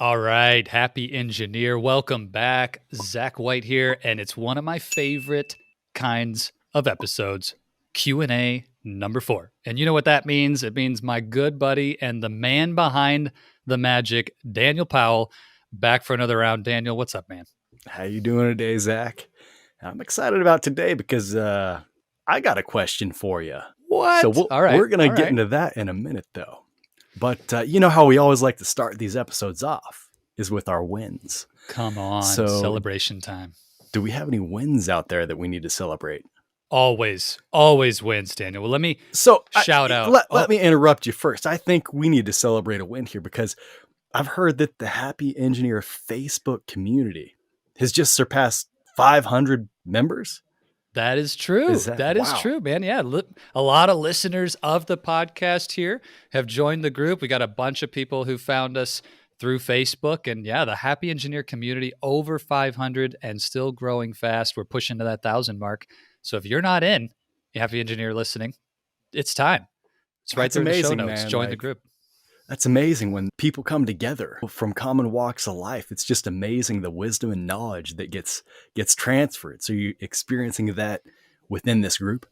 All right, happy engineer. Welcome back. Zach White here, and it's one of my favorite kinds of episodes, Q&A number 4. And you know what that means? It means my good buddy and the man behind the magic, Daniel Powell, back for another round. Daniel, what's up, man? How you doing today, Zach? I'm excited about today because I got a question for you. So What? All right. we're gonna get into that in a minute, though. But you know how we always like to start these episodes off is with our wins. Come on, So celebration time. do we have any wins out there that we need to celebrate? Always wins, Daniel. Well, let me So shout out. Let me interrupt you first. I think we need to celebrate a win here because I've heard that the Happy Engineer Facebook community has just surpassed 500 members. That is true. That is wow. true, man. Yeah. A lot of listeners of the podcast here have joined the group. We got a bunch of people who found us through Facebook. And yeah, the Happy Engineer community, over 500 and still growing fast. We're pushing to that 1,000 mark. So if you're not in, you Happy Engineer listening, it's time. It's right That's there in the show amazing, notes. man. Join the group. That's amazing when people come together from common walks of life. It's just amazing the wisdom and knowledge that gets transferred. So you're experiencing that within this group.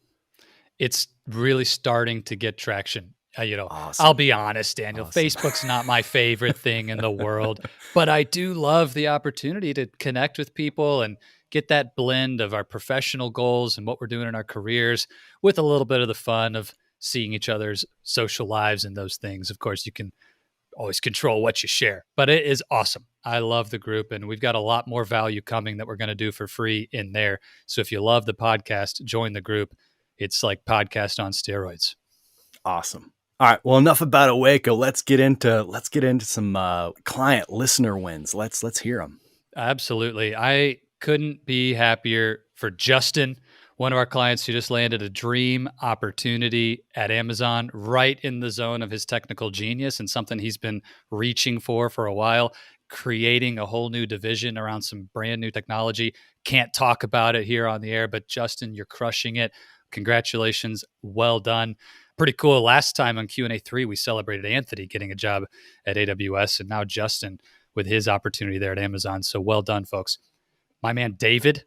It's really starting to get traction. Awesome. I'll be honest, Daniel, Awesome. Facebook's not my favorite thing in the world, but I do love the opportunity to connect with people and get that blend of our professional goals and what we're doing in our careers with a little bit of the fun of seeing each other's social lives and those things. Of course, you can always control what you share, but it is awesome. I love the group, and we've got a lot more value coming that we're going to do for free in there. So if you love the podcast, join the group. It's like podcast on steroids. Awesome. All right. Well, enough about Awaco. Let's get into some client listener wins. Let's hear them. Absolutely. I couldn't be happier for Justin, one of our clients who just landed a dream opportunity at Amazon, right in the zone of his technical genius and something he's been reaching for a while, creating a whole new division around some brand new technology. Can't talk about it here on the air, but Justin, you're crushing it. Congratulations. Well done. Pretty cool. Last time on Q&A 3, we celebrated Anthony getting a job at AWS, and now Justin with his opportunity there at Amazon. So well done, folks. My man, David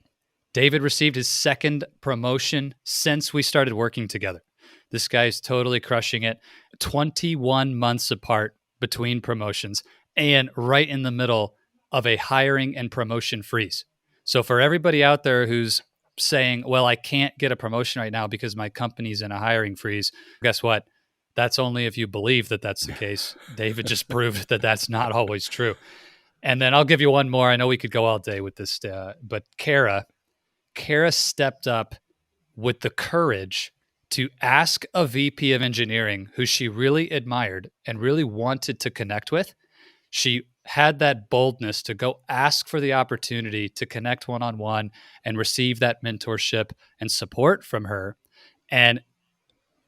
received his second promotion since we started working together. This guy's totally crushing it. 21 months apart between promotions and right in the middle of a hiring and promotion freeze. So for everybody out there who's saying, well, I can't get a promotion right now because my company's in a hiring freeze, guess what? That's only if you believe that that's the case. David just proved that that's not always true. And then I'll give you one more. I know we could go all day with this, but Kara stepped up with the courage to ask a VP of engineering who she really admired and really wanted to connect with. She had that boldness to go ask for the opportunity to connect one-on-one and receive that mentorship and support from her. And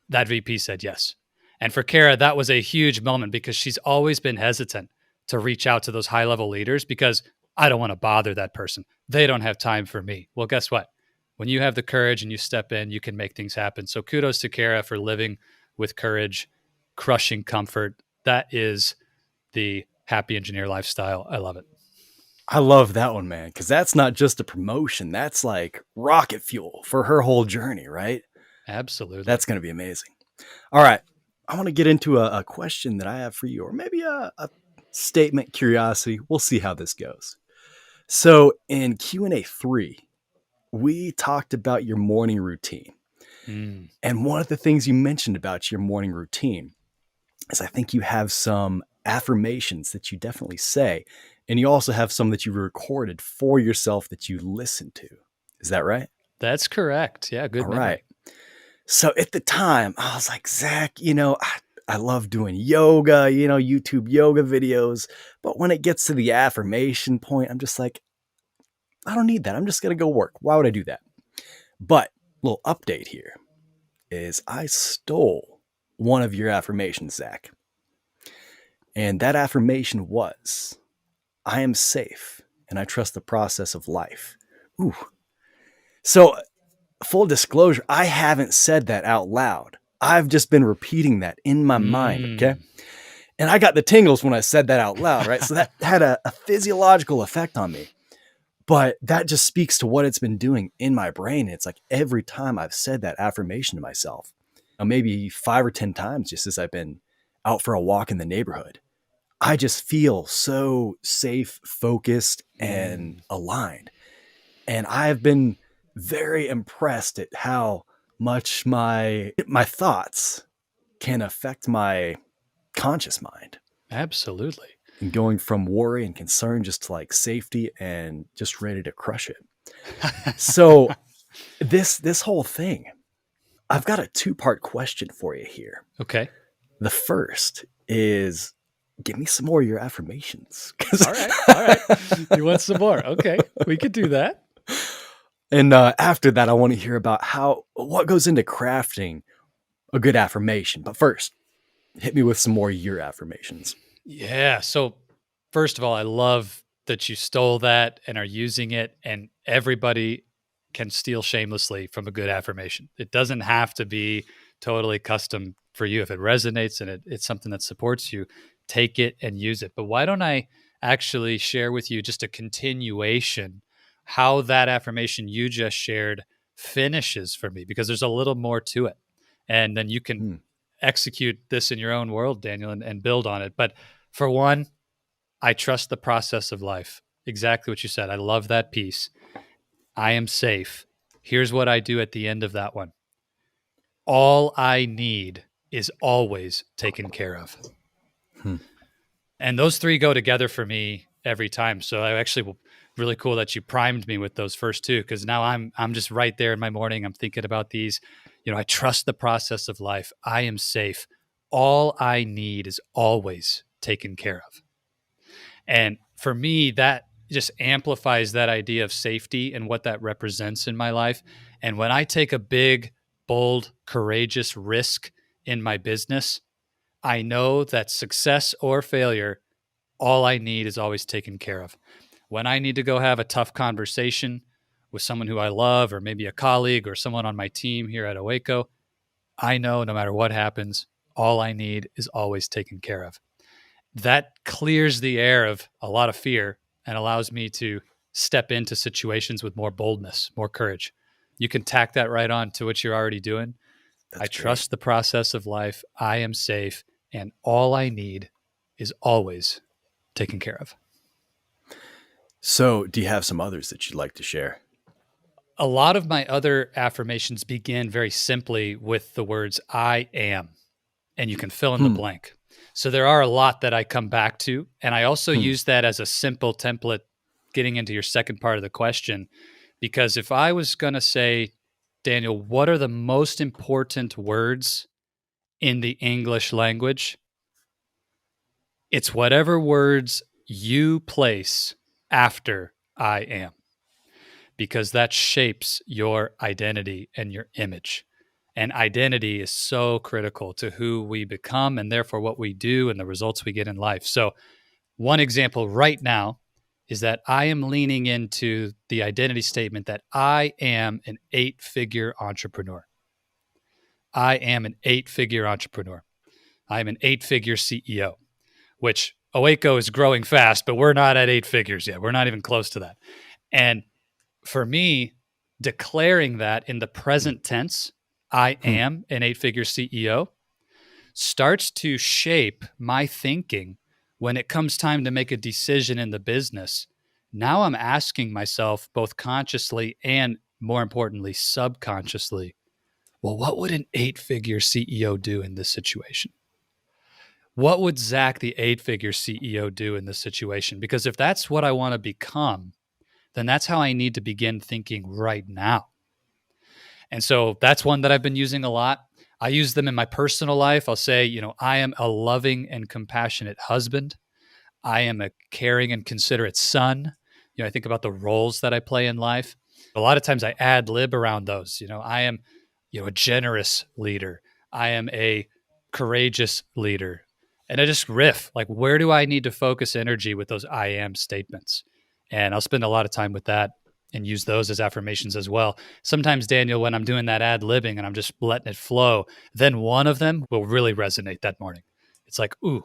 that VP said yes. And for Kara, that was a huge moment because she's always been hesitant to reach out to those high-level leaders because I don't want to bother that person. They don't have time for me. Well, guess what? When you have the courage and you step in, you can make things happen. So kudos to Kara for living with courage, crushing comfort. That is the Happy Engineer lifestyle. I love it. I love that one, man, because that's not just a promotion. That's like rocket fuel for her whole journey, right? Absolutely. That's going to be amazing. All right. I want to get into a question that I have for you, or maybe a statement, curiosity. We'll see how this goes. So in Q&A 3, we talked about your morning routine. And one of the things you mentioned about your morning routine is I think you have some affirmations that you definitely say. And you also have some that you recorded for yourself that you listen to. Is that right? That's correct. Yeah, good. All right. So at the time, I was like, Zach, I love doing yoga, YouTube yoga videos. But when it gets to the affirmation point, I'm just like, I don't need that. I'm just going to go work. Why would I do that? But little update here is I stole one of your affirmations, Zach. And that affirmation was, I am safe and I trust the process of life. Ooh. So full disclosure, I haven't said that out loud. I've just been repeating that in my mind, okay? And I got the tingles when I said that out loud, right? So that had a physiological effect on me. But that just speaks to what it's been doing in my brain. It's like every time I've said that affirmation to myself, maybe 5 or 10 times just as I've been out for a walk in the neighborhood, I just feel so safe, focused, and aligned. And I've been very impressed at how much my thoughts can affect my conscious mind. Absolutely. And going from worry and concern just to like safety and just ready to crush it. So this whole thing, I've got a 2-part question for you here. Okay. The first is, give me some more of your affirmations. All right. You want some more? Okay, we could do that. And after that, I want to hear about what goes into crafting a good affirmation. But first, hit me with some more of your affirmations. Yeah. So first of all, I love that you stole that and are using it, and everybody can steal shamelessly from a good affirmation. It doesn't have to be totally custom for you. If it resonates and it's something that supports you, take it and use it. But why don't I actually share with you just a continuation how that affirmation you just shared finishes for me, because there's a little more to it. And then you can execute this in your own world, Daniel, and build on it. But for one, I trust the process of life. Exactly what you said. I love that piece. I am safe. Here's what I do at the end of that one. All I need is always taken care of. And those three go together for me every time. So I actually really cool that you primed me with those first two, because now I'm just right there in my morning. I'm thinking about these. I trust the process of life. I am safe. All I need is always taken care of. And for me, that just amplifies that idea of safety and what that represents in my life. And when I take a big, bold, courageous risk in my business, I know that success or failure, all I need is always taken care of. When I need to go have a tough conversation with someone who I love, or maybe a colleague or someone on my team here at Owaco, I know no matter what happens, all I need is always taken care of. That clears the air of a lot of fear and allows me to step into situations with more boldness, more courage. You can tack that right on to what you're already doing. I trust the process of life. I am safe. And all I need is always taken care of. So, do you have some others that you'd like to share? A lot of my other affirmations begin very simply with the words I am, and you can fill in the blank. So there are a lot that I come back to, and I also use that as a simple template getting into your second part of the question, because if I was going to say, Daniel, what are the most important words in the English language? It's whatever words you place after I am, because that shapes your identity and your image. And identity is so critical to who we become, and therefore what we do and the results we get in life. So one example right now is that I am leaning into the identity statement that I am an 8-figure entrepreneur. I am an 8-figure entrepreneur. I am an 8-figure CEO, which Owaco is growing fast, but we're not at 8 figures yet. We're not even close to that. And for me, declaring that in the present tense, I am an 8-figure CEO, starts to shape my thinking when it comes time to make a decision in the business. Now I'm asking myself, both consciously and more importantly, subconsciously, well, what would an 8-figure CEO do in this situation? What would Zach, the 8-figure CEO, do in this situation? Because if that's what I want to become, then that's how I need to begin thinking right now. And so that's one that I've been using a lot. I use them in my personal life. I'll say, I am a loving and compassionate husband. I am a caring and considerate son. I think about the roles that I play in life. A lot of times I ad lib around those. I am, a generous leader. I am a courageous leader. And I just riff, like, where do I need to focus energy with those I am statements? And I'll spend a lot of time with that and use those as affirmations as well. Sometimes, Daniel, when I'm doing that ad libbing and I'm just letting it flow, then one of them will really resonate that morning. It's like, ooh,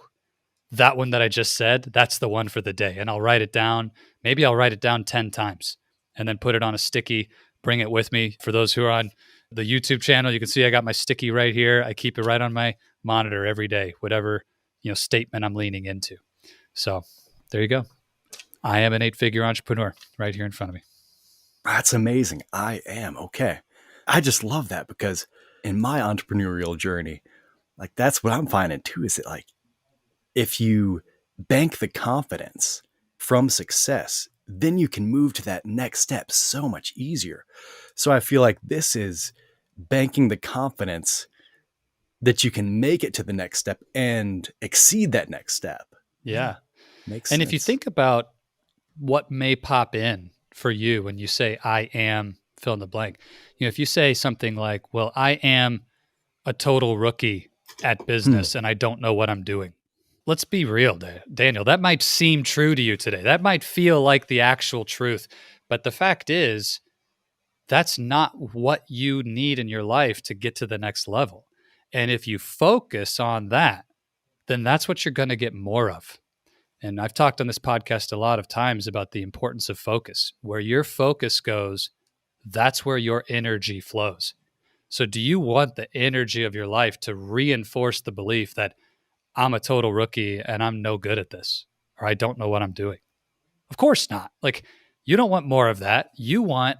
that one that I just said, that's the one for the day. And I'll write it down. Maybe I'll write it down 10 times and then put it on a sticky, bring it with me. For those who are on the YouTube channel, you can see I got my sticky right here. I keep it right on my monitor every day, whatever, statement I'm leaning into. So there you go. I am an 8-figure entrepreneur right here in front of me. That's amazing. I am. Okay. I just love that because in my entrepreneurial journey, like that's what I'm finding too, is that like if you bank the confidence from success, then you can move to that next step so much easier. So I feel like this is banking the confidence that you can make it to the next step and exceed that next step. Yeah. Makes And sense. if you think about what may pop in for you when you say, I am fill in the blank, if you say something like, well, I am a total rookie at business and I don't know what I'm doing. Let's be real, Daniel. That might seem true to you today. That might feel like the actual truth. But the fact is, that's not what you need in your life to get to the next level. And if you focus on that, then that's what you're going to get more of. And I've talked on this podcast a lot of times about the importance of focus. Where your focus goes, that's where your energy flows. So do you want the energy of your life to reinforce the belief that I'm a total rookie and I'm no good at this, or I don't know what I'm doing? Of course not. Like, you don't want more of that. You want,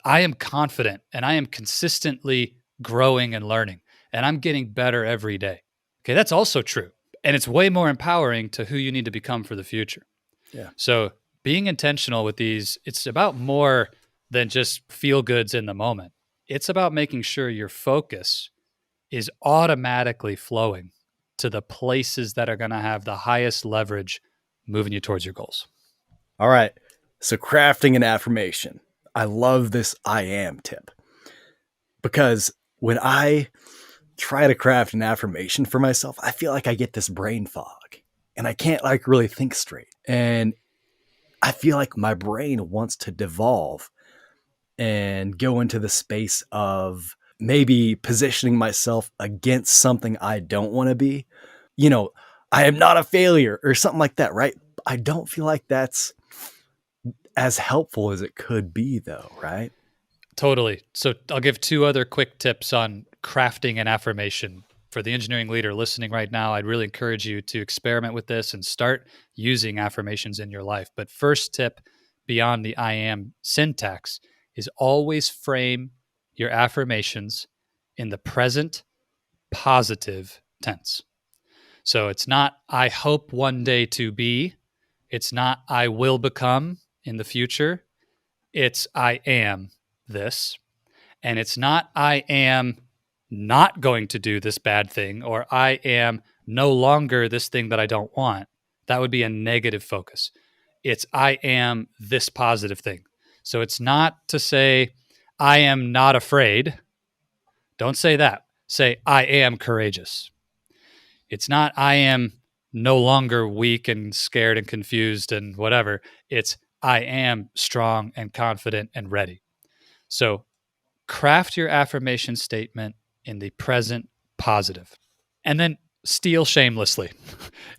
I am confident and I am consistently growing and learning and I'm getting better every day. Okay, that's also true. And it's way more empowering to who you need to become for the future. Yeah. So being intentional with these, it's about more than just feel goods in the moment. It's about making sure your focus is automatically flowing to the places that are going to have the highest leverage moving you towards your goals. All right. So crafting an affirmation. I love this I am tip because when I try to craft an affirmation for myself, I feel like I get this brain fog and I can't like really think straight. And I feel like my brain wants to devolve and go into the space of maybe positioning myself against something I don't want to be. I am not a failure or something like that, right? I don't feel like that's as helpful as it could be though, right? Totally. So I'll give 2 other quick tips on crafting an affirmation. For the engineering leader listening right now, I'd really encourage you to experiment with this and start using affirmations in your life. But first tip beyond the I am syntax is always frame your affirmations in the present positive tense. So it's not, I hope one day to be. It's not, I will become in the future. It's, I am this. And it's not, I am not going to do this bad thing, or I am no longer this thing that I don't want. That would be a negative focus. It's, I am this positive thing. So it's not to say, I am not afraid. Don't say that. Say, I am courageous. It's not, I am no longer weak and scared and confused and whatever. It's, I am strong and confident and ready. So craft your affirmation statement in the present positive. And then steal shamelessly.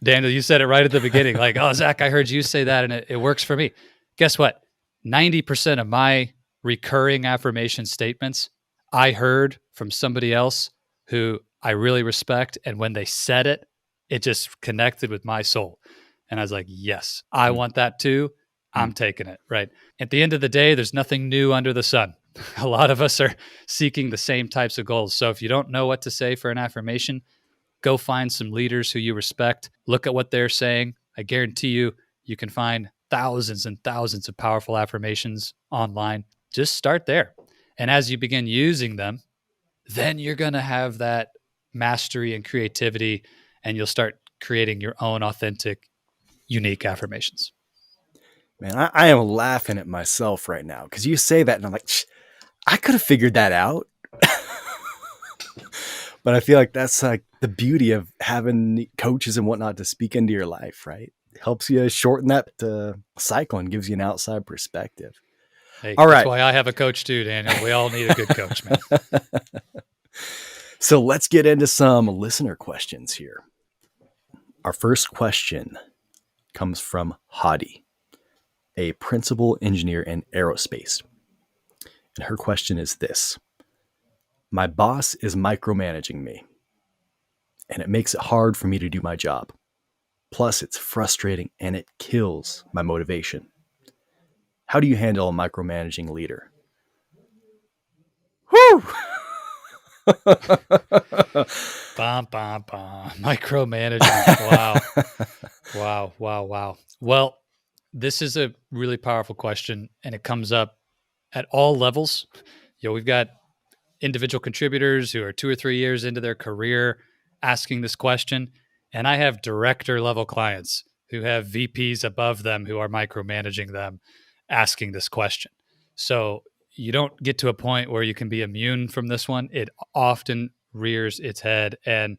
Daniel, you said it right at the beginning. Like, oh, Zach, I heard you say that and it works for me. Guess what? 90% of my recurring affirmation statements I heard from somebody else who I really respect. And when they said it, it just connected with my soul. And I was like, yes, I want that too. I'm taking it, right? At the end of the day, there's nothing new under the sun. A lot of us are seeking the same types of goals. So if you don't know what to say for an affirmation, go find some leaders who you respect. Look at what they're saying. I guarantee you, you can find thousands and thousands of powerful affirmations online. Just start there. And as you begin using them, then you're going to have that mastery and creativity, and you'll start creating your own authentic, unique affirmations. Man, I am laughing at myself right now because you say that and I'm like, I could have figured that out. But I feel like that's like the beauty of having coaches and whatnot to speak into your life, right? It helps you shorten that cycle and gives you an outside perspective. Hey, all that's right. why I have a coach too, Daniel. We all need a good coach, man. So let's get into some listener questions here. Our first question comes from Hadi, a principal engineer in aerospace. And her question is this: my boss is micromanaging me, and it makes it hard for me to do my job. Plus, it's frustrating and it kills my motivation. How do you handle a micromanaging leader? Whew! Bum, bum, bum. Micromanaging. Wow. Wow. Wow. Wow. Well, this is a really powerful question, and it comes up at all levels. We've got individual contributors who are 2 or 3 years into their career asking this question. And I have director level clients who have VPs above them who are micromanaging them asking this question. So you don't get to a point where you can be immune from this one. It often rears its head. And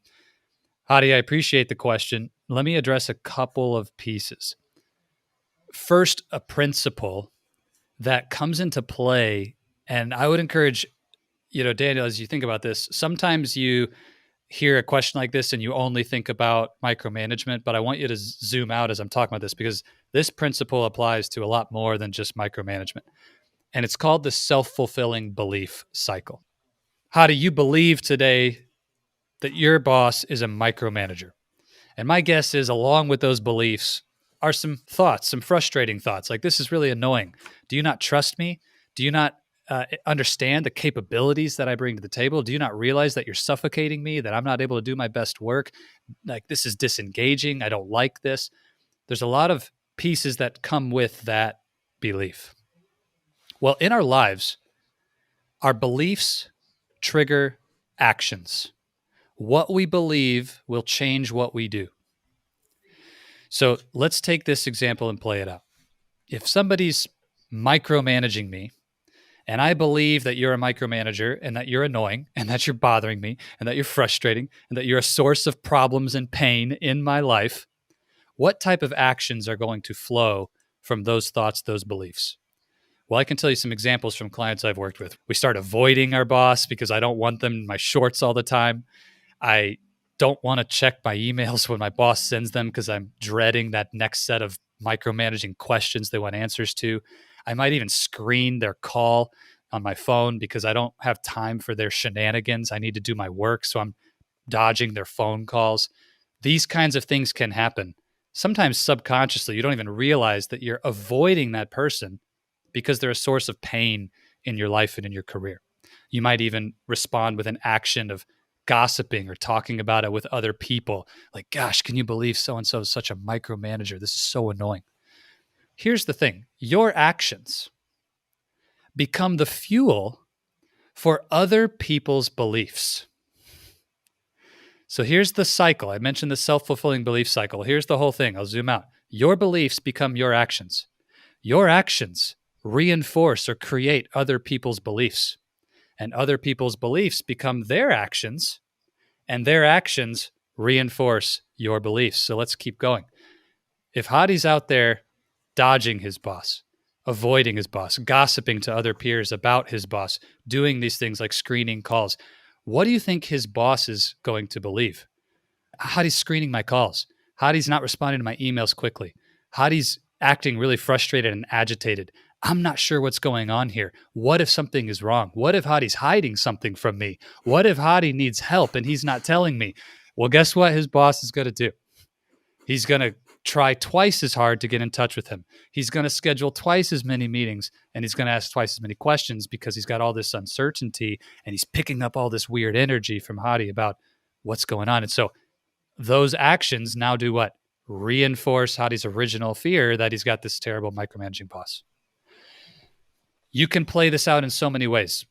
Hadi, I appreciate the question. Let me address a couple of pieces. First, a principle that comes into play, and I would encourage, Daniel, as you think about this, sometimes you hear a question like this and you only think about micromanagement, but I want you to zoom out as I'm talking about this, because this principle applies to a lot more than just micromanagement. And it's called the self-fulfilling belief cycle. How do you believe today that your boss is a micromanager? And my guess is, along with those beliefs are some thoughts, some frustrating thoughts, like, this is really annoying. Do you not trust me? Do you not understand the capabilities that I bring to the table? Do you not realize that you're suffocating me, that I'm not able to do my best work? Like, this is disengaging. I don't like this. There's a lot of pieces that come with that belief. Well, in our lives, our beliefs trigger actions. What we believe will change what we do. So let's take this example and play it out. If somebody's micromanaging me, and I believe that you're a micromanager and that you're annoying and that you're bothering me and that you're frustrating and that you're a source of problems and pain in my life, what type of actions are going to flow from those thoughts, those beliefs? Well, I can tell you some examples from clients I've worked with. We start avoiding our boss because I don't want them in my shorts all the time. I don't want to check my emails when my boss sends them because I'm dreading that next set of micromanaging questions they want answers to. I might even screen their call on my phone because I don't have time for their shenanigans. I need to do my work, so I'm dodging their phone calls. These kinds of things can happen. Sometimes subconsciously, you don't even realize that you're avoiding that person because they're a source of pain in your life and in your career. You might even respond with an action of gossiping or talking about it with other people. Like, gosh, can you believe so-and-so is such a micromanager? This is so annoying. Here's the thing. Your actions become the fuel for other people's beliefs. So here's the cycle. I mentioned the self-fulfilling belief cycle. Here's the whole thing. I'll zoom out. Your beliefs become your actions. Your actions reinforce or create other people's beliefs. And other people's beliefs become their actions, and their actions reinforce your beliefs. So let's keep going. If Hadi's out there dodging his boss, avoiding his boss, gossiping to other peers about his boss, doing these things like screening calls, what do you think his boss is going to believe? Hadi's screening my calls. Hadi's not responding to my emails quickly. Hadi's acting really frustrated and agitated. I'm not sure what's going on here. What if something is wrong? What if Hadi's hiding something from me? What if Hadi needs help and he's not telling me? Well, guess what his boss is going to do? He's going to try twice as hard to get in touch with him. He's going to schedule twice as many meetings, and he's going to ask twice as many questions because he's got all this uncertainty and he's picking up all this weird energy from Hadi about what's going on. And so those actions now do what? Reinforce Hadi's original fear that he's got this terrible micromanaging boss. You can play this out in so many ways.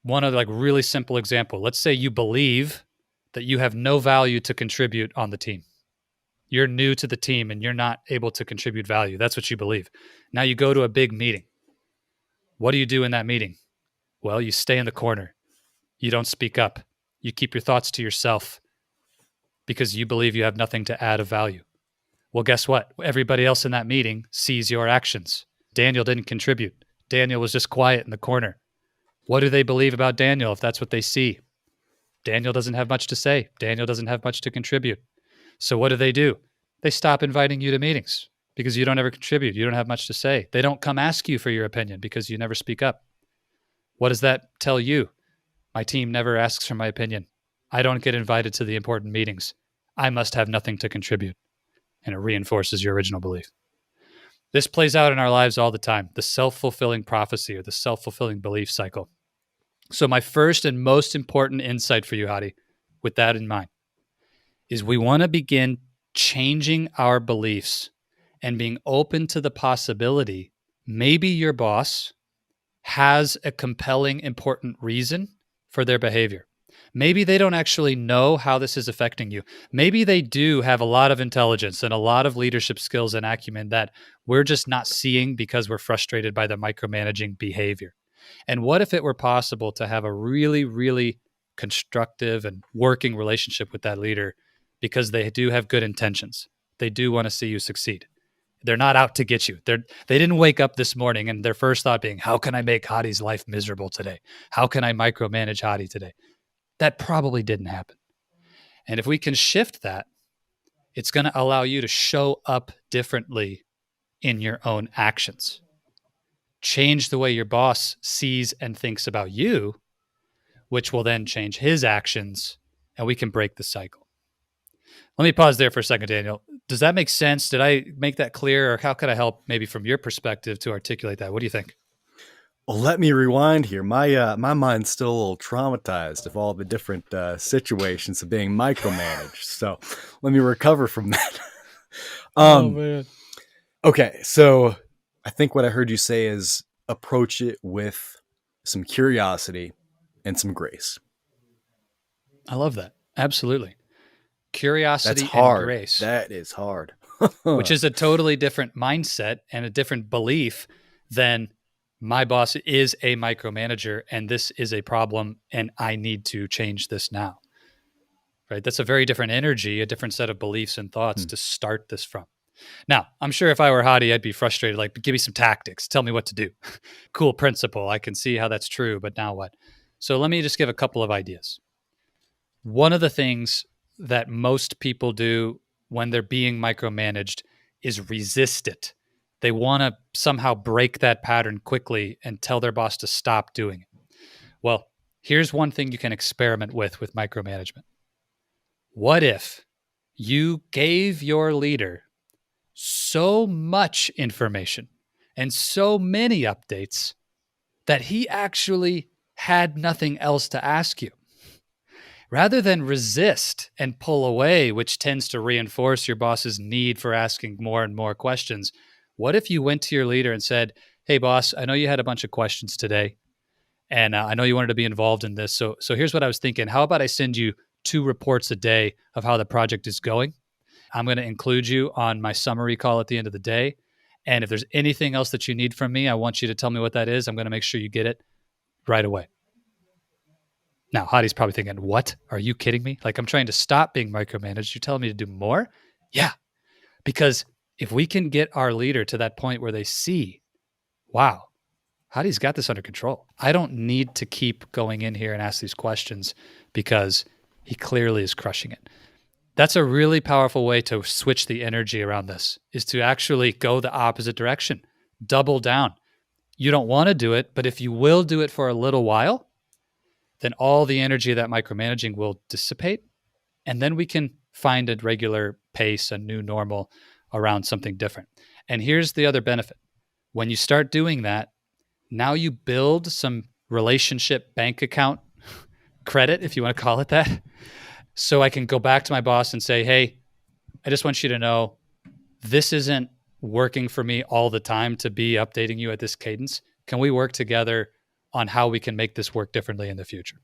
One other really simple example. Let's say you believe that you have no value to contribute on the team. You're new to the team and you're not able to contribute value. That's what you believe. Now you go to a big meeting. What do you do in that meeting? Well, you stay in the corner. You don't speak up. You keep your thoughts to yourself because you believe you have nothing to add of value. Well, guess what? Everybody else in that meeting sees your actions. Daniel didn't contribute. Daniel was just quiet in the corner. What do they believe about Daniel if that's what they see? Daniel doesn't have much to say. Daniel doesn't have much to contribute. So what do? They stop inviting you to meetings because you don't ever contribute. You don't have much to say. They don't come ask you for your opinion because you never speak up. What does that tell you? My team never asks for my opinion. I don't get invited to the important meetings. I must have nothing to contribute. And it reinforces your original belief. This plays out in our lives all the time, the self-fulfilling prophecy or the self-fulfilling belief cycle. So my first and most important insight for you, Hadi, with that in mind, is we want to begin changing our beliefs and being open to the possibility maybe your boss has a compelling, important reason for their behavior. Maybe they don't actually know how this is affecting you. Maybe they do have a lot of intelligence and a lot of leadership skills and acumen that we're just not seeing because we're frustrated by the micromanaging behavior. And what if it were possible to have a really, really constructive and working relationship with that leader because they do have good intentions? They do want to see you succeed. They're not out to get you. They didn't wake up this morning and their first thought being, how can I make Hadi's life miserable today? How can I micromanage Hadi today? That probably didn't happen. And if we can shift that, it's going to allow you to show up differently in your own actions. Change the way your boss sees and thinks about you, which will then change his actions, and we can break the cycle. Let me pause there for a second, Daniel. Does that make sense? Did I make that clear, or how could I help maybe from your perspective to articulate that? What do you think? Well, let me rewind here. My mind's still a little traumatized of all the different situations of being micromanaged. So let me recover from that. Man. Okay, so I think what I heard you say is approach it with some curiosity and some grace. I love that. Absolutely. Curiosity That's hard. and grace. That is hard. Which is a totally different mindset and a different belief than my boss is a micromanager and this is a problem and I need to change this now. Right? That's a very different energy, a different set of beliefs and thoughts to start this from. Now, I'm sure if I were Hadi, I'd be frustrated. Like, give me some tactics. Tell me what to do. Cool principle. I can see how that's true, but now what? So let me just give a couple of ideas. One of the things that most people do when they're being micromanaged is resist it. They want to somehow break that pattern quickly and tell their boss to stop doing it. Well, here's one thing you can experiment with micromanagement. What if you gave your leader so much information and so many updates that he actually had nothing else to ask you? Rather than resist and pull away, which tends to reinforce your boss's need for asking more and more questions, what if you went to your leader and said, hey, boss, I know you had a bunch of questions today, and I know you wanted to be involved in this. So here's what I was thinking. How about I send you 2 reports a day of how the project is going? I'm going to include you on my summary call at the end of the day. And if there's anything else that you need from me, I want you to tell me what that is. I'm going to make sure you get it right away. Now, Hadi's probably thinking, what? Are you kidding me? Like, I'm trying to stop being micromanaged. You're telling me to do more? Yeah. Because if we can get our leader to that point where they see, wow, Hadi's got this under control. I don't need to keep going in here and ask these questions because he clearly is crushing it. That's a really powerful way to switch the energy around this, is to actually go the opposite direction, double down. You don't want to do it, but if you will do it for a little while, then all the energy of that micromanaging will dissipate. And then we can find a regular pace, a new normal around something different. And here's the other benefit. When you start doing that, now you build some relationship bank account credit, if you want to call it that. So I can go back to my boss and say, hey, I just want you to know this isn't working for me all the time to be updating you at this cadence. Can we work together on how we can make this work differently in the future?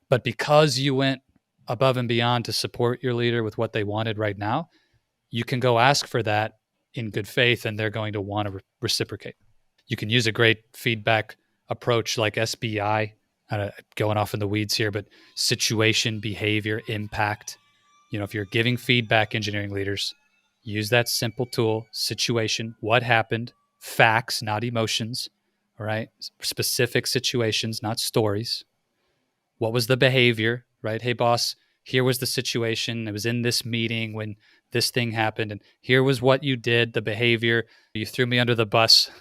But because you went above and beyond to support your leader with what they wanted right now, you can go ask for that in good faith, and they're going to want to reciprocate. You can use a great feedback approach like SBI, going off in the weeds here, but situation, behavior, impact. If you're giving feedback, engineering leaders, use that simple tool, situation, what happened, facts, not emotions, all right? Specific situations, not stories. What was the behavior, right? Hey, boss, here was the situation. It was in this meeting when this thing happened, and here was what you did, the behavior. You threw me under the bus.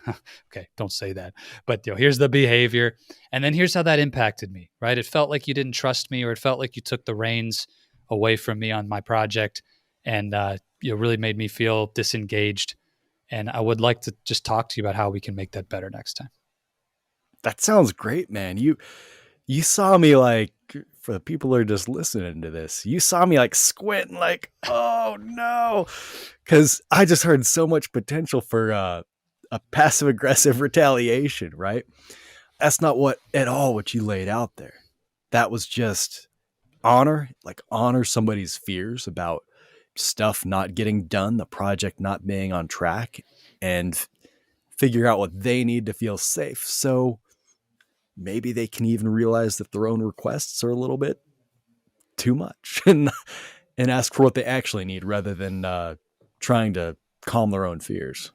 Okay, don't say that. But here's the behavior. And then here's how that impacted me, right? It felt like you didn't trust me, or it felt like you took the reins away from me on my project, and really made me feel disengaged. And I would like to just talk to you about how we can make that better next time. That sounds great, man. You saw me like, for the people who are just listening to this, you saw me like squinting, like, oh no, because I just heard so much potential for a passive aggressive retaliation, right? That's not at all what you laid out there. That was just honor somebody's fears about stuff not getting done, the project not being on track, and figure out what they need to feel safe. So maybe they can even realize that their own requests are a little bit too much and ask for what they actually need rather than trying to calm their own fears.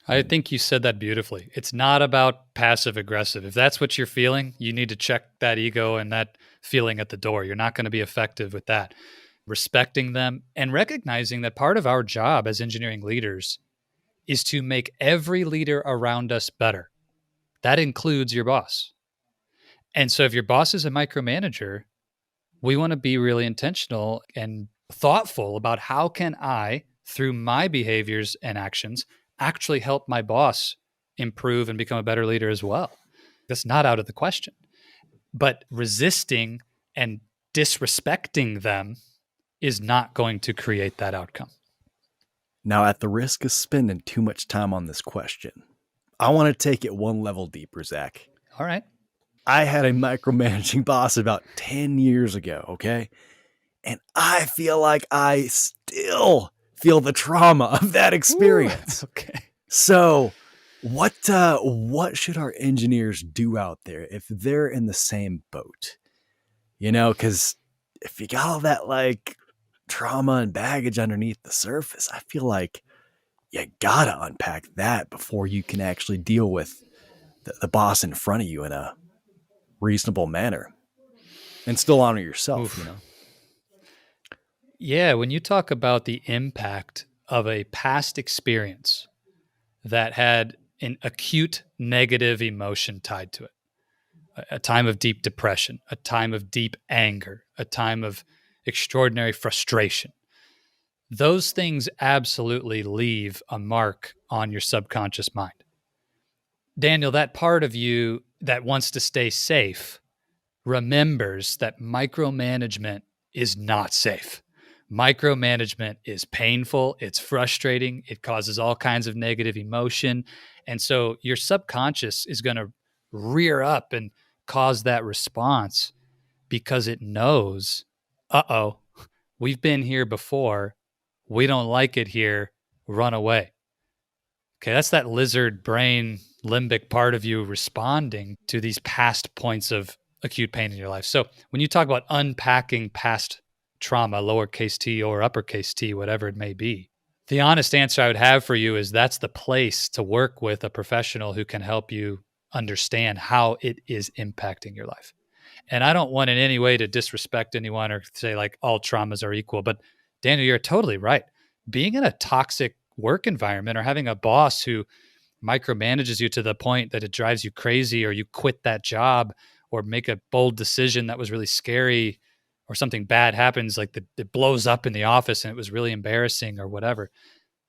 I think you said that beautifully. It's not about passive aggressive. If that's what you're feeling, you need to check that ego and that feeling at the door. You're not going to be effective with that. Respecting them and recognizing that part of our job as engineering leaders is to make every leader around us better. That includes your boss. And so if your boss is a micromanager, we want to be really intentional and thoughtful about how can I, through my behaviors and actions, actually help my boss improve and become a better leader as well. That's not out of the question. But resisting and disrespecting them is not going to create that outcome. Now, at the risk of spending too much time on this question, I want to take it one level deeper, Zach. All right. I had a micromanaging boss about 10 years ago, okay? And I feel like I still feel the trauma of that experience. Ooh, okay. So what should our engineers do out there if they're in the same boat? Because if you got all that like trauma and baggage underneath the surface, I feel like you gotta unpack that before you can actually deal with the boss in front of you in a reasonable manner and still honor yourself. Oof. Yeah, when you talk about the impact of a past experience that had an acute negative emotion tied to it, a time of deep depression, a time of deep anger, a time of extraordinary frustration, those things absolutely leave a mark on your subconscious mind. Daniel, that part of you that wants to stay safe remembers that micromanagement is not safe. Micromanagement is painful, it's frustrating, it causes all kinds of negative emotion. And so your subconscious is going to rear up and cause that response because it knows, we've been here before. We don't like it here. Run away. Okay, that's that lizard brain limbic part of you responding to these past points of acute pain in your life. So when you talk about unpacking past trauma, lowercase t or uppercase t, whatever it may be, the honest answer I would have for you is that's the place to work with a professional who can help you understand how it is impacting your life. And I don't want in any way to disrespect anyone or say like all traumas are equal, but Daniel, you're totally right. Being in a toxic work environment or having a boss who micromanages you to the point that it drives you crazy or you quit that job or make a bold decision that was really scary or something bad happens, like it blows up in the office and it was really embarrassing or whatever,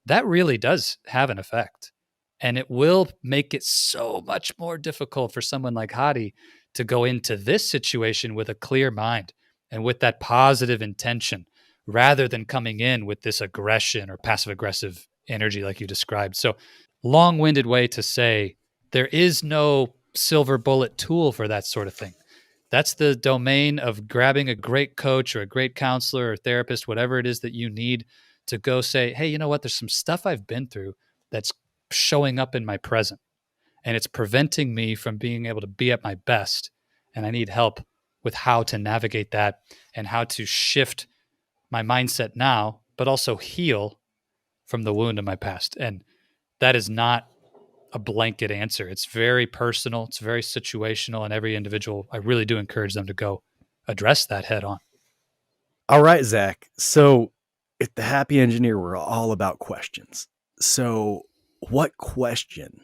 that really does have an effect. And it will make it so much more difficult for someone like Hadi to go into this situation with a clear mind and with that positive intention rather than coming in with this aggression or passive aggressive energy like you described. So long-winded way to say there is no silver bullet tool for that sort of thing. That's the domain of grabbing a great coach or a great counselor or therapist, whatever it is that you need to go say, hey, you know what? There's some stuff I've been through that's showing up in my present and it's preventing me from being able to be at my best. And I need help with how to navigate that and how to shift my mindset now, but also heal from the wound of my past. And that is not a blanket answer. It's very personal. It's very situational. And every individual, I really do encourage them to go address that head on. All right, Zach. So at the Happy Engineer, we're all about questions. So, what question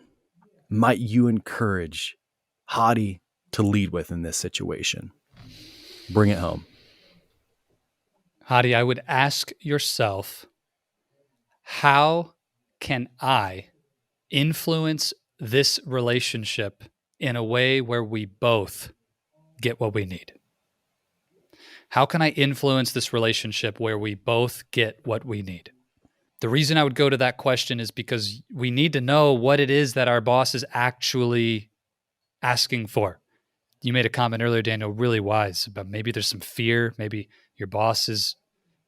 might you encourage Hadi to lead with in this situation? Bring it home. Hadi, I would ask yourself, how can I influence this relationship in a way where we both get what we need? How can I influence this relationship where we both get what we need? The reason I would go to that question is because we need to know what it is that our boss is actually asking for. You made a comment earlier, Daniel, really wise, about maybe there's some fear. Maybe your boss is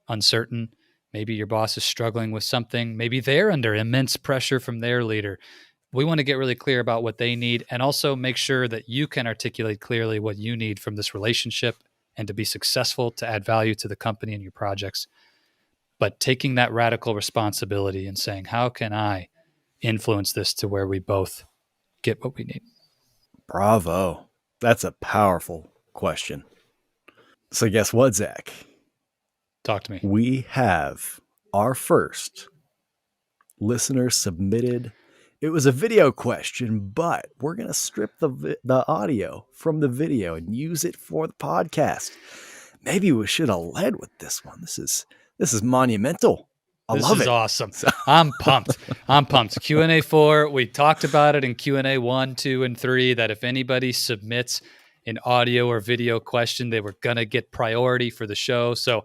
uncertain. Maybe your boss is struggling with something. Maybe they're under immense pressure from their leader. We want to get really clear about what they need, and also make sure that you can articulate clearly what you need from this relationship and to be successful, to add value to the company and your projects. But taking that radical responsibility and saying, how can I influence this to where we both get what we need? Bravo. That's a powerful question. So, guess what, Zach? Talk to me. We have our first listener submitted. It was a video question, but we're going to strip the audio from the video and use it for the podcast. Maybe we should have led with this one. This is monumental. I love it. This is awesome. I'm pumped. I'm pumped. Q&A 4, we talked about it in Q&A 1, 2, and 3, that if anybody submits an audio or video question, they were going to get priority for the show. So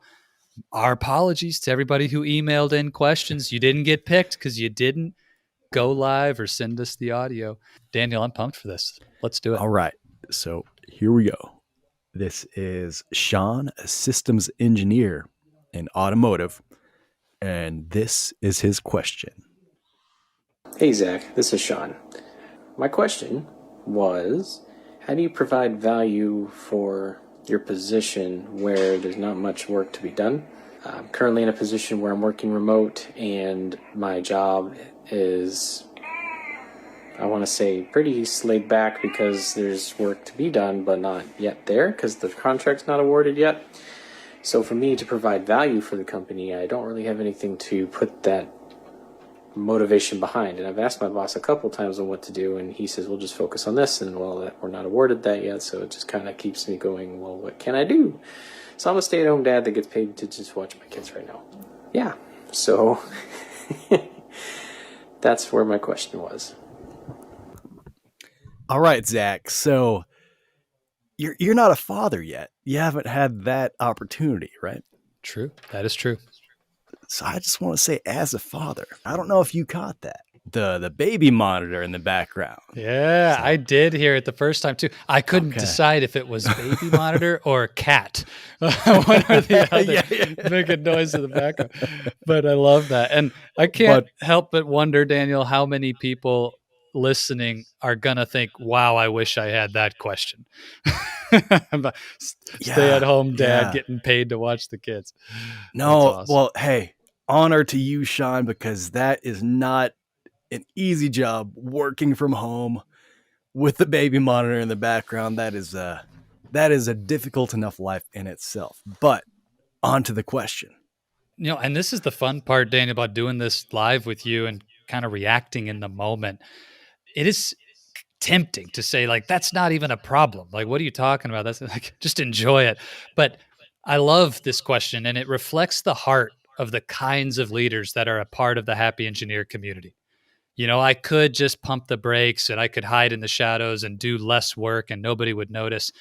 our apologies to everybody who emailed in questions. You didn't get picked because you didn't go live or send us the audio. Daniel, I'm pumped for this. Let's do it. All right. So here we go. This is Sean, a systems engineer in automotive, and this is his question. Hey Zach, this is Sean. My question was, how do you provide value for your position where there's not much work to be done? I'm currently in a position where I'm working remote and my job is, I want to say, pretty laid back because there's work to be done, but not yet there because the contract's not awarded yet. So for me to provide value for the company, I don't really have anything to put that motivation behind. And I've asked my boss a couple times on what to do, and he says, we'll just focus on this. And well, we're not awarded that yet, so it just kind of keeps me going, well, what can I do? So I'm a stay-at-home dad that gets paid to just watch my kids right now. Yeah, so that's where my question was. All right, Zach. So you're not a father yet. You haven't had that opportunity, right? True. That is true. So I just want to say, as a father, I don't know if you caught that. The baby monitor in the background. Yeah, so I did hear it the first time too. I couldn't decide if it was baby monitor or cat. One or the other. Making noise in the background. But I love that. And I can't help but wonder, Daniel, how many people listening are going to think, wow, I wish I had that question. Stay at home dad getting paid to watch the kids. No, awesome. Well, hey, honor to you, Sean, because that is not an easy job working from home with the baby monitor in the background. That is a difficult enough life in itself. But on to the question. And this is the fun part, Daniel, about doing this live with you and kind of reacting in the moment. It is tempting to say, like, that's not even a problem. Like, what are you talking about? That's like, just enjoy it. But I love this question, and it reflects the heart of the kinds of leaders that are a part of the Happy Engineer community. I could just pump the brakes and I could hide in the shadows and do less work and nobody would notice,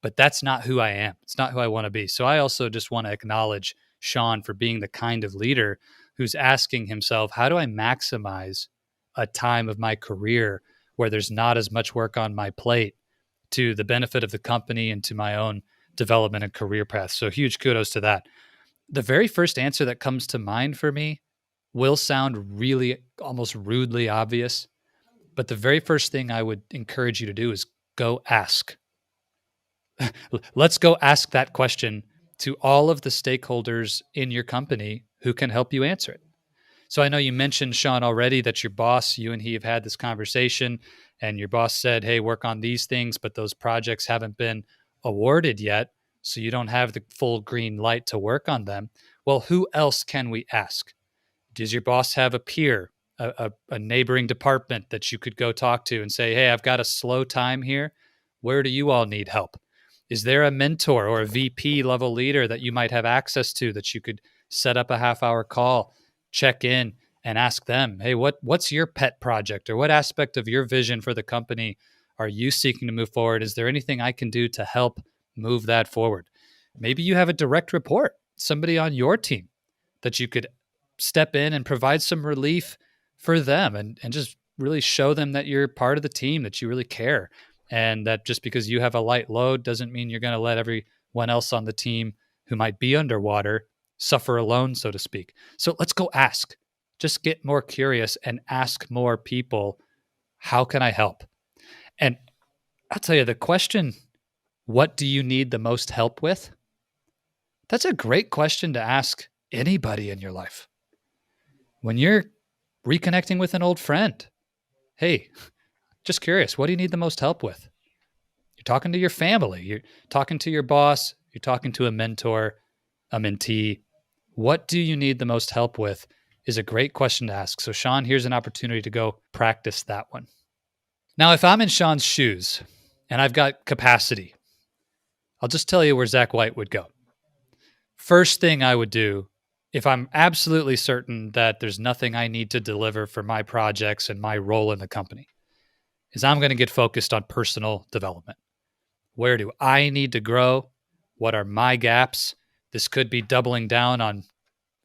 but that's not who I am. It's not who I want to be. So I also just want to acknowledge Sean for being the kind of leader who's asking himself, how do I maximize a time of my career where there's not as much work on my plate to the benefit of the company and to my own development and career path? So huge kudos to that. The very first answer that comes to mind for me will sound really almost rudely obvious, but the very first thing I would encourage you to do is go ask. Let's go ask that question to all of the stakeholders in your company who can help you answer it. So I know you mentioned, Sean, already that your boss, you and he have had this conversation, and your boss said, hey, work on these things, but those projects haven't been awarded yet, so you don't have the full green light to work on them. Well, who else can we ask? Does your boss have a peer, a neighboring department that you could go talk to and say, hey, I've got a slow time here. Where do you all need help? Is there a mentor or a VP level leader that you might have access to that you could set up a half-hour call, check in, and ask them, hey, what's your pet project, or what aspect of your vision for the company are you seeking to move forward? Is there anything I can do to help move that forward? Maybe you have a direct report, somebody on your team that you could step in and provide some relief for them, and just really show them that you're part of the team, that you really care. And that just because you have a light load doesn't mean you're going to let everyone else on the team who might be underwater suffer alone, so to speak. So let's go ask. Just get more curious and ask more people, how can I help? And I'll tell you, the question, what do you need the most help with? That's a great question to ask anybody in your life. When you're reconnecting with an old friend, hey, just curious, what do you need the most help with? You're talking to your family, you're talking to your boss, you're talking to a mentor, a mentee. What do you need the most help with is a great question to ask. So Sean, here's an opportunity to go practice that one. Now, if I'm in Sean's shoes and I've got capacity, I'll just tell you where Zach White would go. First thing I would do, if I'm absolutely certain that there's nothing I need to deliver for my projects and my role in the company, is I'm going to get focused on personal development. Where do I need to grow? What are my gaps? This could be doubling down on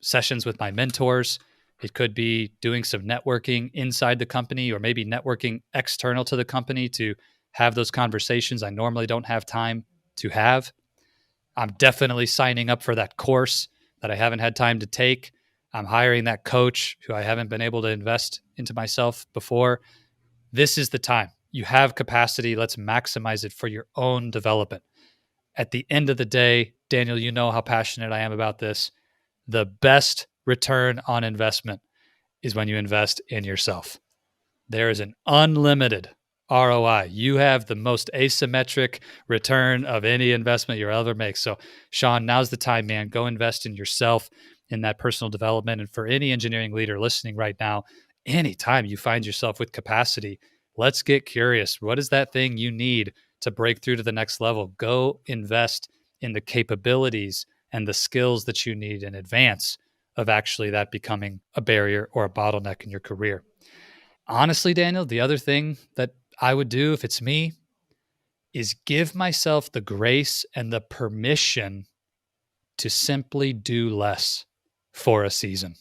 sessions with my mentors. It could be doing some networking inside the company, or maybe networking external to the company to have those conversations I normally don't have time to have. I'm definitely signing up for that course that I haven't had time to take. I'm hiring that coach who I haven't been able to invest into myself before. This is the time. You have capacity. Let's maximize it for your own development. At the end of the day, Daniel, you know how passionate I am about this. The best return on investment is when you invest in yourself. There is an unlimited ROI. You have the most asymmetric return of any investment you'll ever make. So, Sean, now's the time, man. Go invest in yourself, in that personal development. And for any engineering leader listening right now, anytime you find yourself with capacity, let's get curious. What is that thing you need to break through to the next level? Go invest in the capabilities and the skills that you need in advance of actually that becoming a barrier or a bottleneck in your career. Honestly, Daniel, the other thing that I would do if it's me is give myself the grace and the permission to simply do less for a season.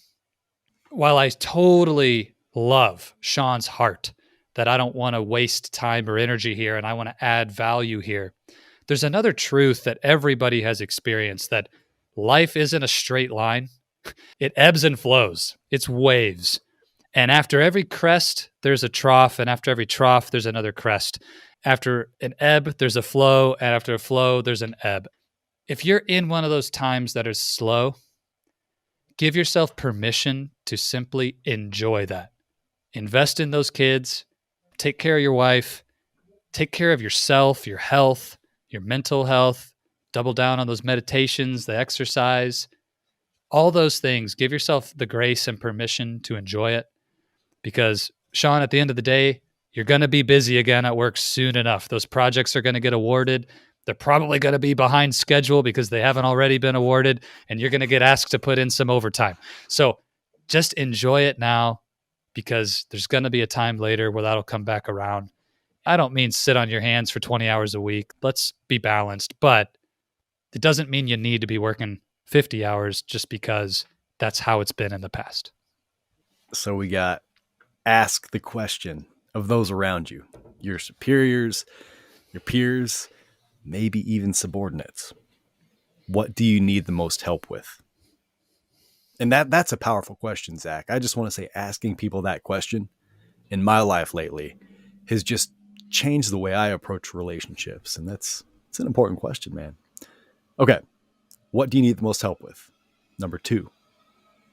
While I totally love Sean's heart that I don't want to waste time or energy here and I want to add value here, there's another truth that everybody has experienced, that life isn't a straight line. It ebbs and flows. It's waves. And after every crest, there's a trough. And after every trough, there's another crest. After an ebb, there's a flow. And after a flow, there's an ebb. If you're in one of those times that are slow, give yourself permission to simply enjoy that. Invest in those kids. Take care of your wife. Take care of yourself, your health, your mental health. Double down on those meditations, the exercise, all those things. Give yourself the grace and permission to enjoy it. Because, Sean, at the end of the day, you're going to be busy again at work soon enough. Those projects are going to get awarded. They're probably going to be behind schedule because they haven't already been awarded, and you're going to get asked to put in some overtime. So just enjoy it now, because there's going to be a time later where that'll come back around. I don't mean sit on your hands for 20 hours a week. Let's be balanced. But it doesn't mean you need to be working 50 hours just because that's how it's been in the past. So we got ask the question of those around you, your superiors, your peers, maybe even subordinates. What do you need the most help with? And that's a powerful question, Zach. I just want to say asking people that question in my life lately has just changed the way I approach relationships. And it's an important question, man. Okay. What do you need the most help with? Number 2,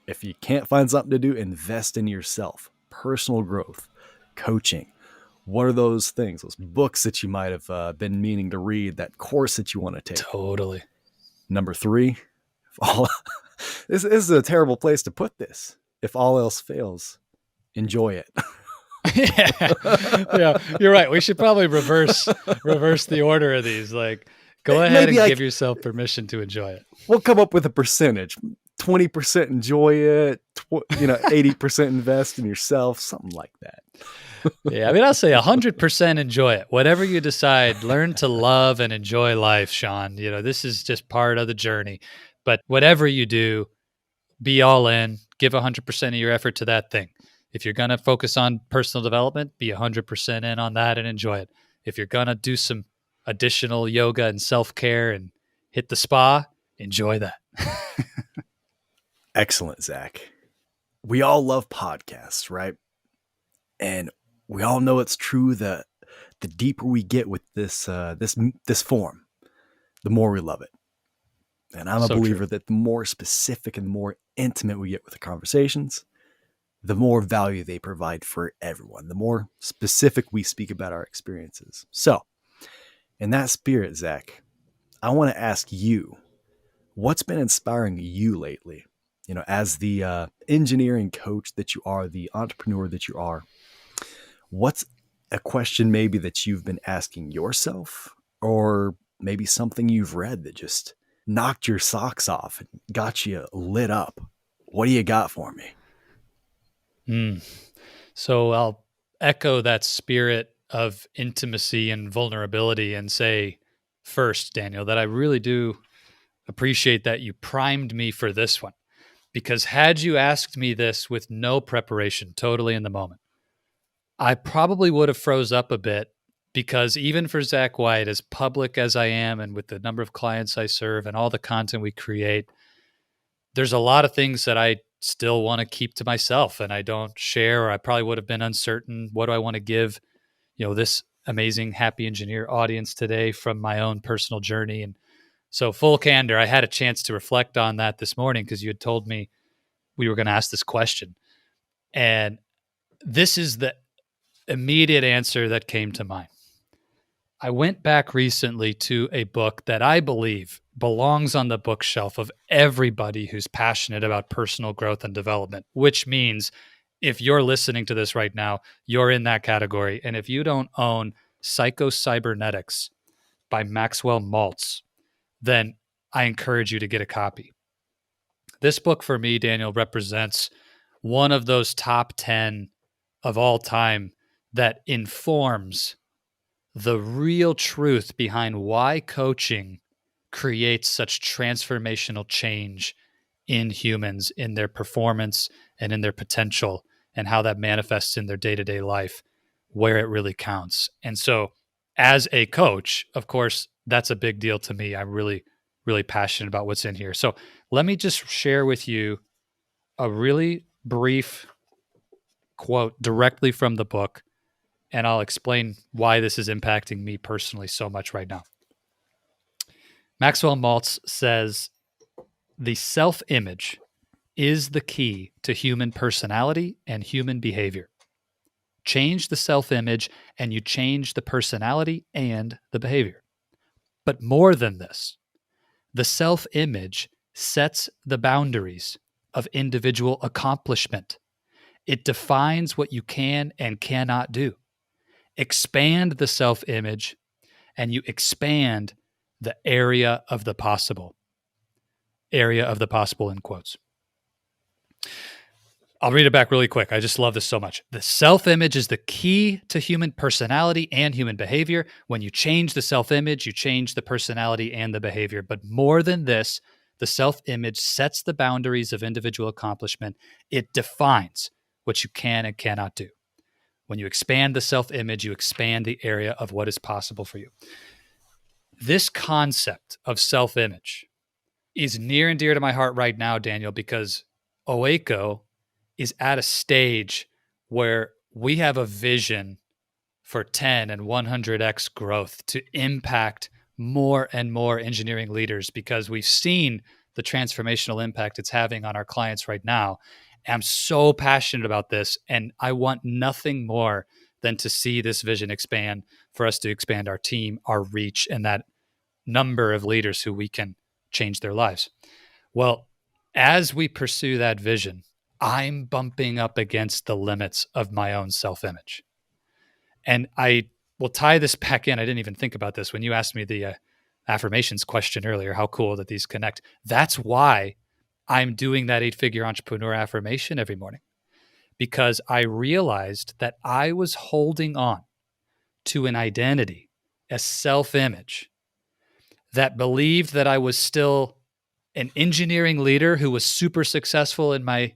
if you can't find something to do, invest in yourself. Personal growth, coaching. What are those things, those books that you might have been meaning to read, that course that you want to take? Totally. Number 3, This is a terrible place to put this. If all else fails, enjoy it. Yeah, you're right. We should probably reverse the order of these. Like, go ahead Maybe and give yourself permission to enjoy it. We'll come up with a percentage. 20% enjoy it, 80% invest in yourself, something like that. Yeah, I mean, I'll say 100% enjoy it. Whatever you decide, learn to love and enjoy life, Sean. This is just part of the journey. But whatever you do, be all in, give 100% of your effort to that thing. If you're going to focus on personal development, be 100% in on that and enjoy it. If you're going to do some additional yoga and self-care and hit the spa, enjoy that. Excellent, Zach. We all love podcasts, right? And we all know it's true that the deeper we get with this form, the more we love it. And I'm a believer that the more specific and the more intimate we get with the conversations, the more value they provide for everyone, the more specific we speak about our experiences. So, in that spirit, Zach, I want to ask you, what's been inspiring you lately? As the engineering coach that you are, the entrepreneur that you are, what's a question maybe that you've been asking yourself, or maybe something you've read that just knocked your socks off and got you lit up? What do you got for me? So I'll echo that spirit of intimacy and vulnerability and say first, Daniel, that I really do appreciate that you primed me for this one. Because had you asked me this with no preparation, totally in the moment, I probably would have froze up a bit, because even for Zach White, as public as I am and with the number of clients I serve and all the content we create, there's a lot of things that I still want to keep to myself and I don't share, or I probably would have been uncertain. What do I want to give, this amazing happy engineer audience today from my own personal journey? And so full candor, I had a chance to reflect on that this morning because you had told me we were going to ask this question. And this is the immediate answer that came to mind. I went back recently to a book that I believe belongs on the bookshelf of everybody who's passionate about personal growth and development, which means if you're listening to this right now, you're in that category. And if you don't own Psycho-Cybernetics by Maxwell Maltz, then I encourage you to get a copy. This book for me, Daniel, represents one of those top 10 of all time that informs the real truth behind why coaching creates such transformational change in humans, in their performance and in their potential, and how that manifests in their day-to-day life, where it really counts. And so as a coach, of course, that's a big deal to me. I'm really, really passionate about what's in here. So let me just share with you a really brief quote directly from the book, and I'll explain why this is impacting me personally so much right now. Maxwell Maltz says, "The self-image is the key to human personality and human behavior. Change the self-image and you change the personality and the behavior. But more than this, the self-image sets the boundaries of individual accomplishment. It defines what you can and cannot do. Expand the self-image and you expand the area of the possible." Area of the possible in quotes. I'll read it back really quick. I just love this so much. The self-image is the key to human personality and human behavior. When you change the self-image, you change the personality and the behavior. But more than this, the self-image sets the boundaries of individual accomplishment. It defines what you can and cannot do. When you expand the self-image, you expand the area of what is possible for you. This concept of self-image is near and dear to my heart right now, Daniel, because OACO is at a stage where we have a vision for 10 and 100x growth to impact more and more engineering leaders, because we've seen the transformational impact it's having on our clients right now. I'm so passionate about this, and I want nothing more than to see this vision expand, for us to expand our team, our reach, and that number of leaders who we can change their lives. Well, as we pursue that vision, I'm bumping up against the limits of my own self-image. And I will tie this back in. I didn't even think about this when you asked me the affirmations question earlier, how cool that these connect. That's why I'm doing that 8-figure entrepreneur affirmation every morning, because I realized that I was holding on to an identity, a self-image that believed that I was still an engineering leader who was super successful in my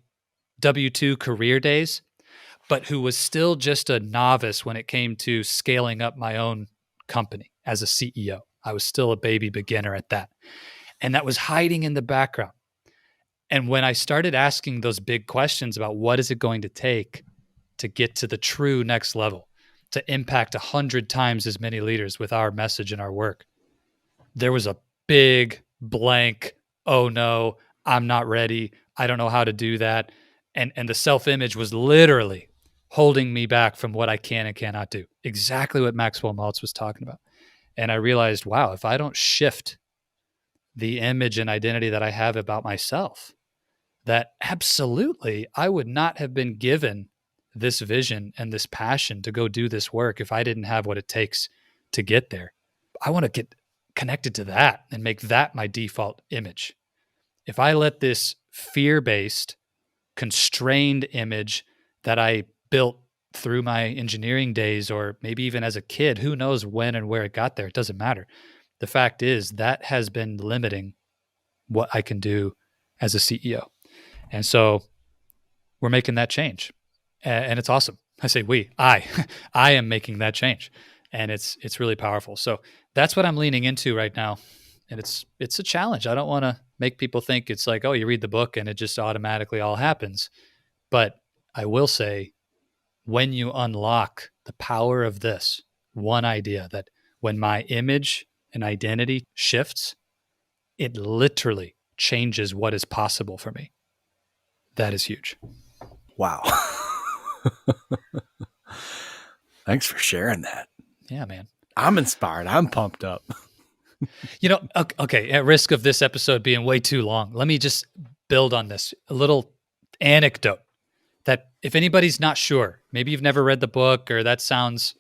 W-2 career days, but who was still just a novice when it came to scaling up my own company as a CEO. I was still a baby beginner at that. And that was hiding in the background. And when I started asking those big questions about what is it going to take to get to the true next level, to impact 100 times as many leaders with our message and our work, there was a big blank, oh no, I'm not ready. I don't know how to do that. And the self-image was literally holding me back from what I can and cannot do. Exactly what Maxwell Maltz was talking about. And I realized, wow, if I don't shift the image and identity that I have about myself, that absolutely I would not have been given this vision and this passion to go do this work if I didn't have what it takes to get there. I want to get connected to that and make that my default image. If I let this fear-based, constrained image that I built through my engineering days, or maybe even as a kid, who knows when and where it got there, it doesn't matter. The fact is that has been limiting what I can do as a CEO. And so we're making that change. And it's awesome. I say I am making that change. And it's really powerful. So that's what I'm leaning into right now. And it's a challenge. I don't want to make people think it's like, oh, you read the book and it just automatically all happens. But I will say, when you unlock the power of this one idea, that when my image and identity shifts, it literally changes what is possible for me. That is huge. Wow. Thanks for sharing that. Yeah, man. I'm inspired. I'm pumped up. Okay, at risk of this episode being way too long, let me just build on this. A little anecdote that if anybody's not sure, maybe you've never read the book or that sounds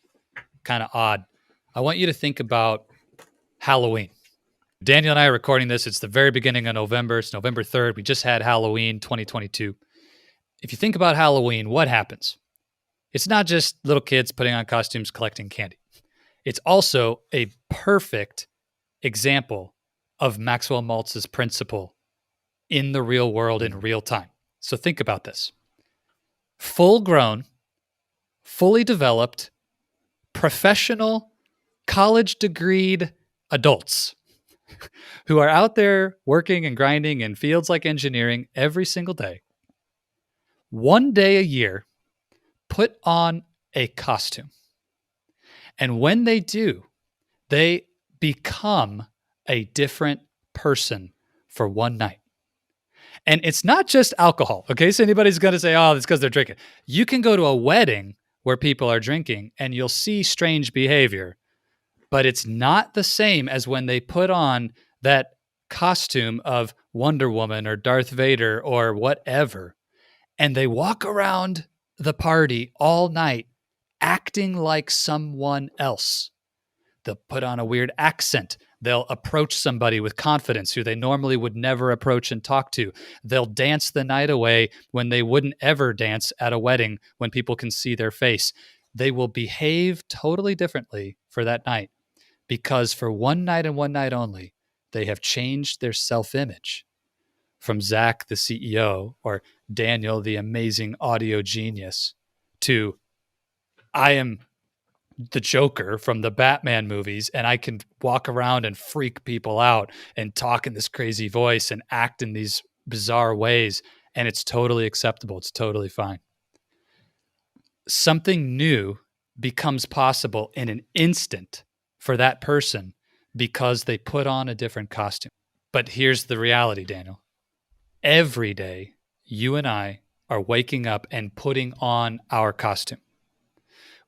kind of odd, I want you to think about Halloween. Daniel and I are recording this. It's the very beginning of November. It's November 3rd. We just had Halloween 2022. If you think about Halloween, what happens? It's not just little kids putting on costumes, collecting candy. It's also a perfect example of Maxwell Maltz's principle in the real world in real time. So think about this. Full-grown, fully developed, professional, college-degreed adults who are out there working and grinding in fields like engineering every single day, one day a year, put on a costume. And when they do, they become a different person for one night. And it's not just alcohol, okay? So anybody's going to say, oh, it's because they're drinking. You can go to a wedding where people are drinking and you'll see strange behavior, but it's not the same as when they put on that costume of Wonder Woman or Darth Vader or whatever, and they walk around the party all night acting like someone else. They'll put on a weird accent. They'll approach somebody with confidence who they normally would never approach and talk to. They'll dance the night away when they wouldn't ever dance at a wedding when people can see their face. They will behave totally differently for that night because for one night and one night only, they have changed their self-image from Zach, the CEO, or Daniel, the amazing audio genius, to I am the Joker from the Batman movies, and I can walk around and freak people out and talk in this crazy voice and act in these bizarre ways, and it's totally acceptable. It's totally fine. Something new becomes possible in an instant for that person because they put on a different costume. But here's the reality, Daniel. Every day, you and I are waking up and putting on our costume.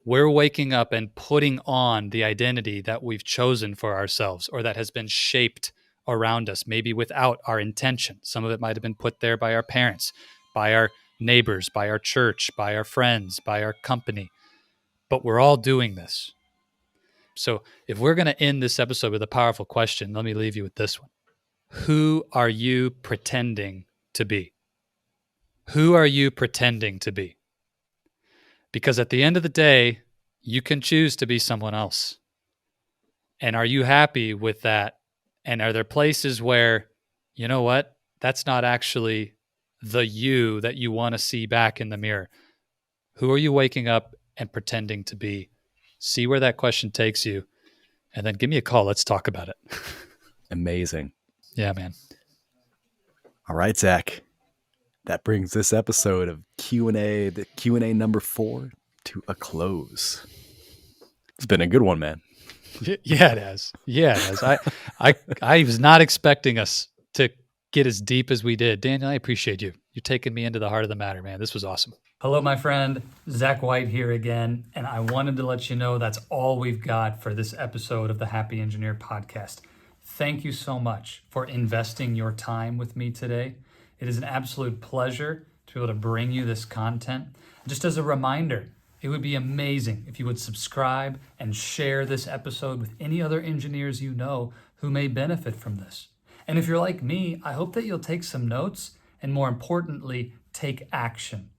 We're waking up and putting on the identity that we've chosen for ourselves or that has been shaped around us, maybe without our intention. Some of it might have been put there by our parents, by our neighbors, by our church, by our friends, by our company. But we're all doing this. So if we're going to end this episode with a powerful question, let me leave you with this one. Who are you pretending to be? Who are you pretending to be? Because at the end of the day, you can choose to be someone else. And are you happy with that? And are there places where, you know what, that's not actually the you that you want to see back in the mirror? Who are you waking up and pretending to be? See where that question takes you. And then give me a call. Let's talk about it. Amazing. Yeah, man. All right, Zach. That brings this episode of Q&A, the Q&A number 4, to a close. It's been a good one, man. Yeah, it has. Yeah, it has. I was not expecting us to get as deep as we did. Daniel, I appreciate you. You're taking me into the heart of the matter, man. This was awesome. Hello, my friend. Zach White here again. And I wanted to let you know that's all we've got for this episode of the Happy Engineer podcast. Thank you so much for investing your time with me today. It is an absolute pleasure to be able to bring you this content. Just as a reminder, it would be amazing if you would subscribe and share this episode with any other engineers you know who may benefit from this. And if you're like me, I hope that you'll take some notes and, more importantly, take action.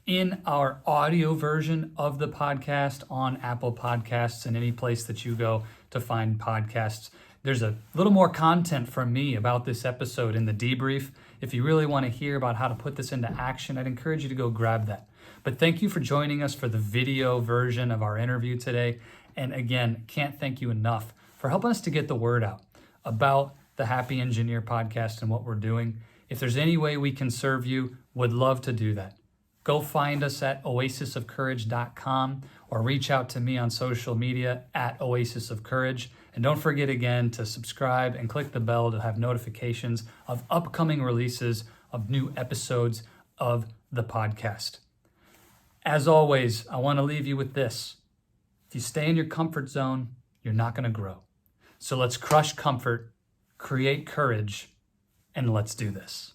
In our audio version of the podcast on Apple Podcasts and any place that you go to find podcasts, there's a little more content from me about this episode in the debrief. If you really want to hear about how to put this into action, I'd encourage you to go grab that. But thank you for joining us for the video version of our interview today. And again, can't thank you enough for helping us to get the word out about the Happy Engineer podcast and what we're doing. If there's any way we can serve you, would love to do that. Go find us at oasisofcourage.com or reach out to me on social media at Oasis of Courage. And don't forget again to subscribe and click the bell to have notifications of upcoming releases of new episodes of the podcast. As always, I want to leave you with this. If you stay in your comfort zone, you're not going to grow. So let's crush comfort, create courage, and let's do this.